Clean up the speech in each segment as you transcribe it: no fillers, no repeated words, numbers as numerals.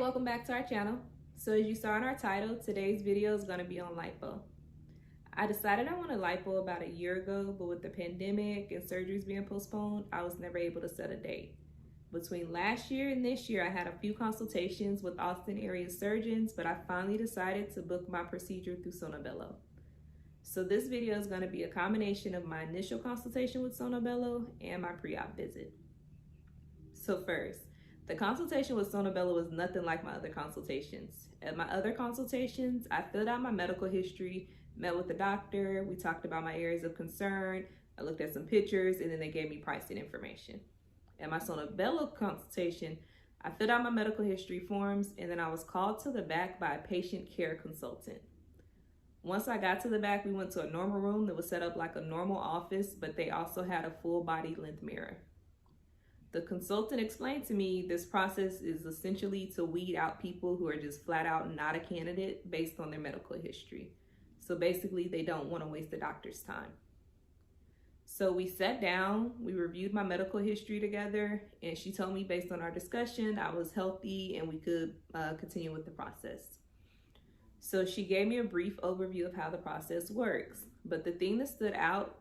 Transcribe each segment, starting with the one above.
welcome back to our channel. So as you saw in our title, today's video is going to be on lipo. I decided I wanted lipo about a year ago, but with the pandemic and surgeries being postponed, I was never able to set a date. Between last year and this year, I had a few consultations with Austin area surgeons, but I finally decided to book my procedure through Sono Bello. So this video is going to be a combination of my initial consultation with Sono Bello and my pre-op visit. So first, the consultation with Sono Bello was nothing like my other consultations. At my other consultations, I filled out my medical history, met with the doctor, we talked about my areas of concern, I looked at some pictures, and then they gave me pricing information. At my Sono Bello consultation, I filled out my medical history forms, and then I was called to the back by a patient care consultant. Once I got to the back, we went to a normal room that was set up like a normal office, but they also had a full body length mirror. The consultant explained to me this process is essentially to weed out people who are just flat out not a candidate based on their medical history. So basically, they don't want to waste the doctor's time. So we sat down, we reviewed my medical history together, and she told me based on our discussion, I was healthy and we could continue with the process. So she gave me a brief overview of how the process works. But the thing that stood out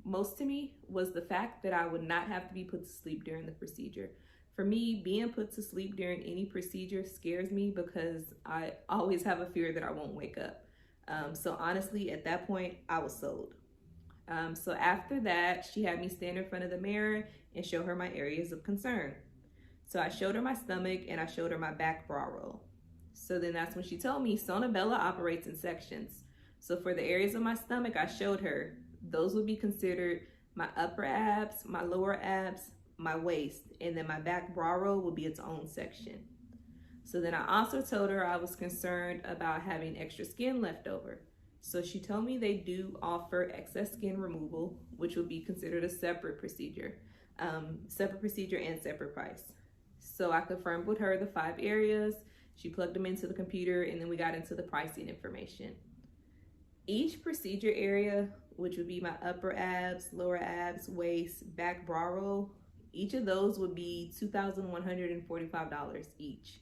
most to me was the fact that I would not have to be put to sleep during the procedure. For me, being put to sleep during any procedure scares me because I always have a fear that I won't wake up. So honestly, at that point, I was sold. So after that, she had me stand in front of the mirror and show her my areas of concern. So I showed her my stomach and I showed her my back bra roll. So then that's when she told me Sono Bello operates in sections. So for the areas of my stomach, I showed her those would be considered my upper abs, my lower abs, my waist, and then my back bra roll will be its own section. So then I also told her I was concerned about having extra skin left over. So she told me they do offer excess skin removal, which would be considered a separate procedure and separate price. So I confirmed with her the 5 areas. She plugged them into the computer, and then we got into the pricing information. Each procedure area, which would be my upper abs, lower abs, waist, back bra roll, each of those would be $2,145 each.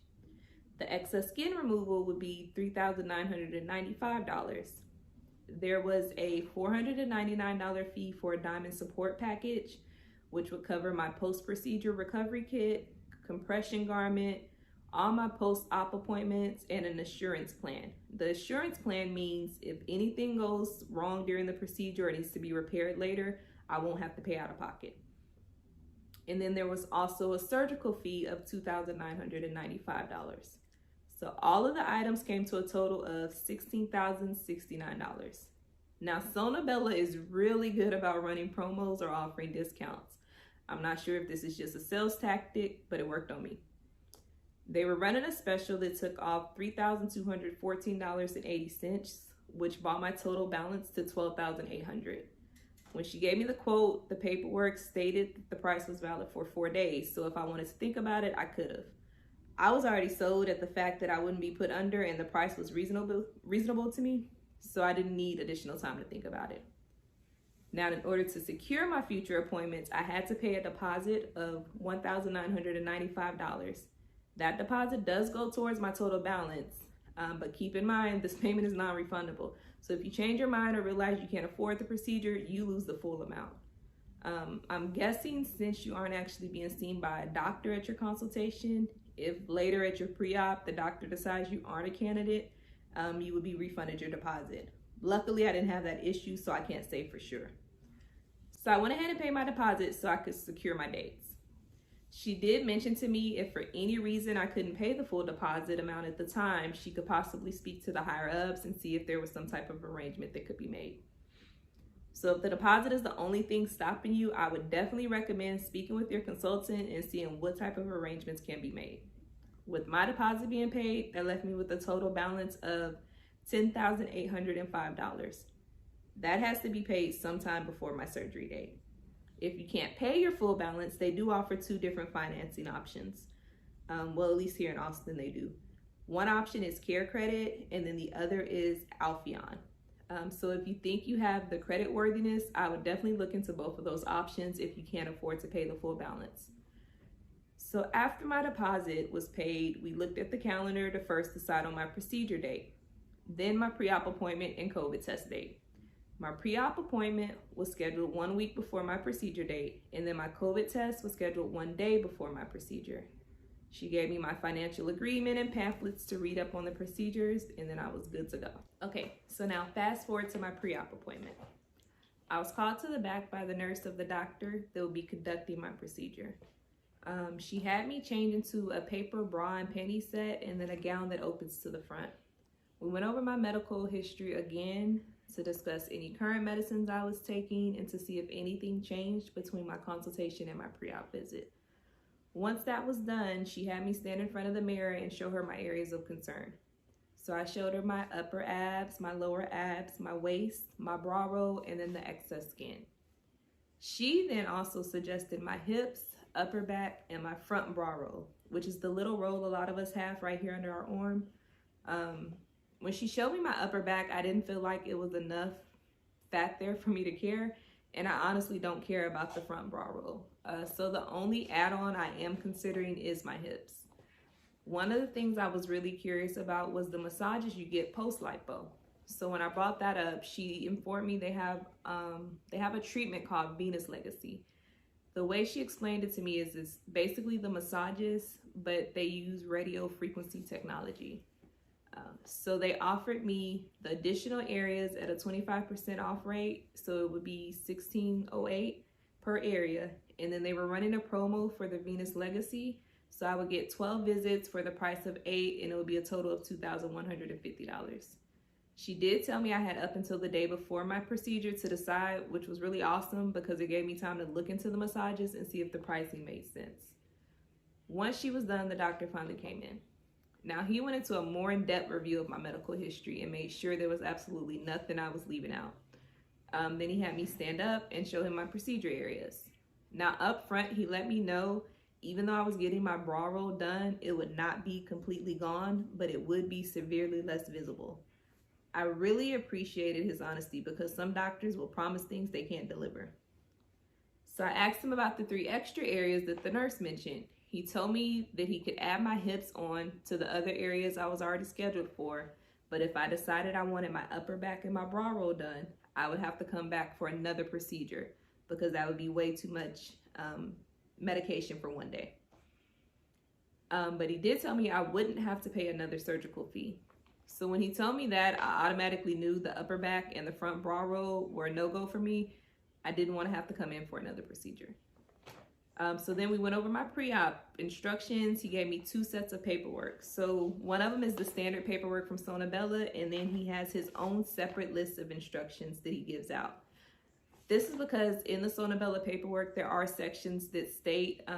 The excess skin removal would be $3,995. There was a $499 fee for a diamond support package, which would cover my post-procedure recovery kit, compression garment, all my post-op appointments, and an assurance plan. The assurance plan means if anything goes wrong during the procedure or needs to be repaired later, I won't have to pay out of pocket. And then there was also a surgical fee of $2,995. So all of the items came to a total of $16,069. Now, Sono Bello is really good about running promos or offering discounts. I'm not sure if this is just a sales tactic, but it worked on me. They were running a special that took off $3,214.80, which brought my total balance to $12,800. When she gave me the quote, the paperwork stated that the price was valid for 4 days. So if I wanted to think about it, I could have. I was already sold at the fact that I wouldn't be put under and the price was reasonable to me. So I didn't need additional time to think about it. Now, in order to secure my future appointments, I had to pay a deposit of $1,995. That deposit does go towards my total balance, but keep in mind, this payment is non-refundable. So if you change your mind or realize you can't afford the procedure, you lose the full amount. I'm guessing since you aren't actually being seen by a doctor at your consultation, if later at your pre-op, the doctor decides you aren't a candidate, you would be refunded your deposit. Luckily, I didn't have that issue, so I can't say for sure. So I went ahead and paid my deposit so I could secure my dates. She did mention to me if for any reason I couldn't pay the full deposit amount at the time, she could possibly speak to the higher ups and see if there was some type of arrangement that could be made. So if the deposit is the only thing stopping you, I would definitely recommend speaking with your consultant and seeing what type of arrangements can be made. With my deposit being paid, that left me with a total balance of $10,805. That has to be paid sometime before my surgery date. If you can't pay your full balance, they do offer 2 different financing options. Well, at least here in Austin, they do. One option is Care Credit, and then the other is Alpheon. So if you think you have the credit worthiness, I would definitely look into both of those options if you can't afford to pay the full balance. So after my deposit was paid, we looked at the calendar to first decide on my procedure date, then my pre-op appointment and COVID test date. My pre-op appointment was scheduled 1 week before my procedure date, and then my COVID test was scheduled 1 day before my procedure. She gave me my financial agreement and pamphlets to read up on the procedures, and then I was good to go. Okay, so now fast forward to my pre-op appointment. I was called to the back by the nurse of the doctor that would be conducting my procedure. She had me change into a paper bra and panty set and then a gown that opens to the front. We went over my medical history again to discuss any current medicines I was taking and to see if anything changed between my consultation and my pre-op visit. Once that was done, she had me stand in front of the mirror and show her my areas of concern. So I showed her my upper abs, my lower abs, my waist, my bra roll, and then the excess skin. She then also suggested my hips, upper back, and my front bra roll, which is the little roll a lot of us have right here under our arm. When she showed me my upper back, I didn't feel like it was enough fat there for me to care, and I honestly don't care about the front bra roll. So the only add-on I am considering is my hips. One of the things I was really curious about was the massages you get post-lipo. So when I brought that up, she informed me they have a treatment called Venus Legacy. The way she explained it to me is it's basically the massages, but they use radio frequency technology. So they offered me the additional areas at a 25% off rate. So it would be $1,608 per area. And then they were running a promo for the Venus Legacy. So I would get 12 visits for the price of 8, and it would be a total of $2,150. She did tell me I had up until the day before my procedure to decide, which was really awesome because it gave me time to look into the massages and see if the pricing made sense. Once she was done, the doctor finally came in. Now, he went into a more in-depth review of my medical history and made sure there was absolutely nothing I was leaving out. Then he had me stand up and show him my procedure areas. Now, up front, he let me know even though I was getting my bra roll done, it would not be completely gone, but it would be severely less visible. I really appreciated his honesty because some doctors will promise things they can't deliver. So I asked him about the 3 extra areas that the nurse mentioned. He told me that he could add my hips on to the other areas I was already scheduled for, but if I decided I wanted my upper back and my bra roll done, I would have to come back for another procedure because that would be way too much medication for 1 day. But he did tell me I wouldn't have to pay another surgical fee. So when he told me that, I automatically knew the upper back and the front bra roll were a no-go for me. I didn't want to have to come in for another procedure. So then we went over my pre-op instructions. He gave me 2 sets of paperwork. So one of them is the standard paperwork from Sono Bello, and then he has his own separate list of instructions that he gives out. This is because in the Sono Bello paperwork, there are sections that state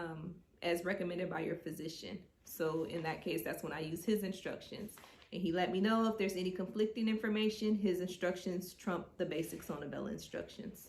as recommended by your physician. So in that case, that's when I use his instructions. And he let me know if there's any conflicting information, his instructions trump the basic Sono Bello instructions.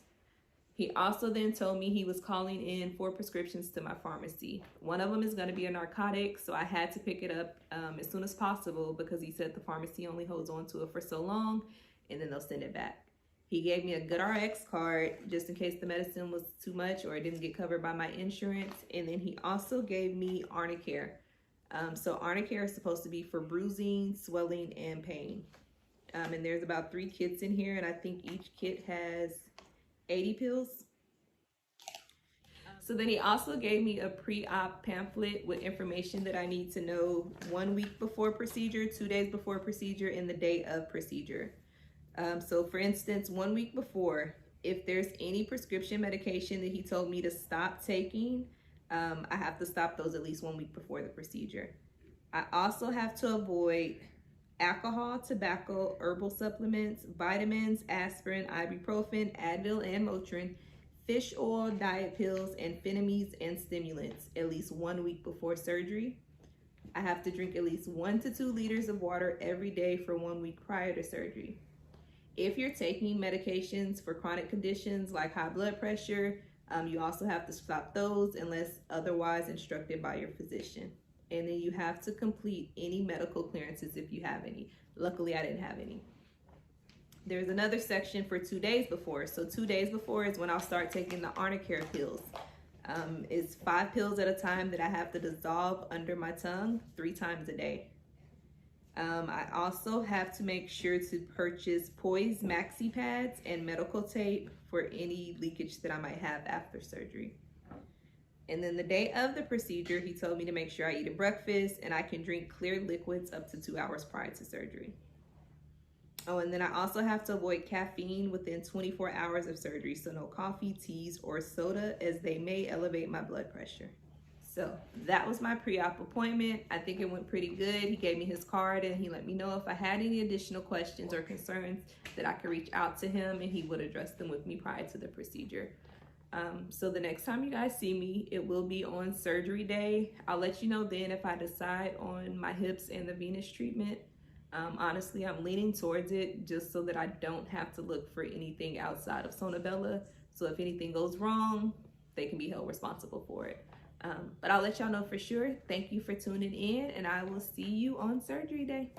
He also then told me he was calling in 4 prescriptions to my pharmacy. One of them is going to be a narcotic, so I had to pick it up as soon as possible because he said the pharmacy only holds on to it for so long and then they'll send it back. He gave me a GoodRx card just in case the medicine was too much or it didn't get covered by my insurance. And then he also gave me Arnicare. So Arnicare is supposed to be for bruising, swelling, and pain. And there's about 3 kits in here, and I think each kit has 80 pills. So then he also gave me a pre-op pamphlet with information that I need to know 1 week before procedure, 2 days before procedure, and the day of procedure. So for instance, 1 week before, if there's any prescription medication that he told me to stop taking, I have to stop those at least 1 week before the procedure. I also have to avoid alcohol, tobacco, herbal supplements, vitamins, aspirin, ibuprofen, Advil, and Motrin, fish oil, diet pills, amphetamines, and stimulants at least 1 week before surgery. I have to drink at least 1 to 2 liters of water every day for 1 week prior to surgery. If you're taking medications for chronic conditions like high blood pressure, you also have to stop those unless otherwise instructed by your physician. And then you have to complete any medical clearances if you have any. Luckily, I didn't have any. There's another section for 2 days before. So 2 days before is when I'll start taking the Arnicare pills. It's 5 pills at a time that I have to dissolve under my tongue 3 times a day. I also have to make sure to purchase Poise maxi pads and medical tape for any leakage that I might have after surgery. And then the day of the procedure, he told me to make sure I eat a breakfast and I can drink clear liquids up to 2 hours prior to surgery. Oh, and then I also have to avoid caffeine within 24 hours of surgery, so no coffee, teas, or soda, as they may elevate my blood pressure. So that was my pre-op appointment. I think it went pretty good. He gave me his card and he let me know if I had any additional questions or concerns that I could reach out to him, and he would address them with me prior to the procedure. So the next time you guys see me, it will be on surgery day. I'll let you know then if I decide on my hips and the venous treatment. Honestly, I'm leaning towards it just so that I don't have to look for anything outside of Sono Bello. So if anything goes wrong, they can be held responsible for it. But I'll let y'all know for sure. Thank you for tuning in, and I will see you on surgery day.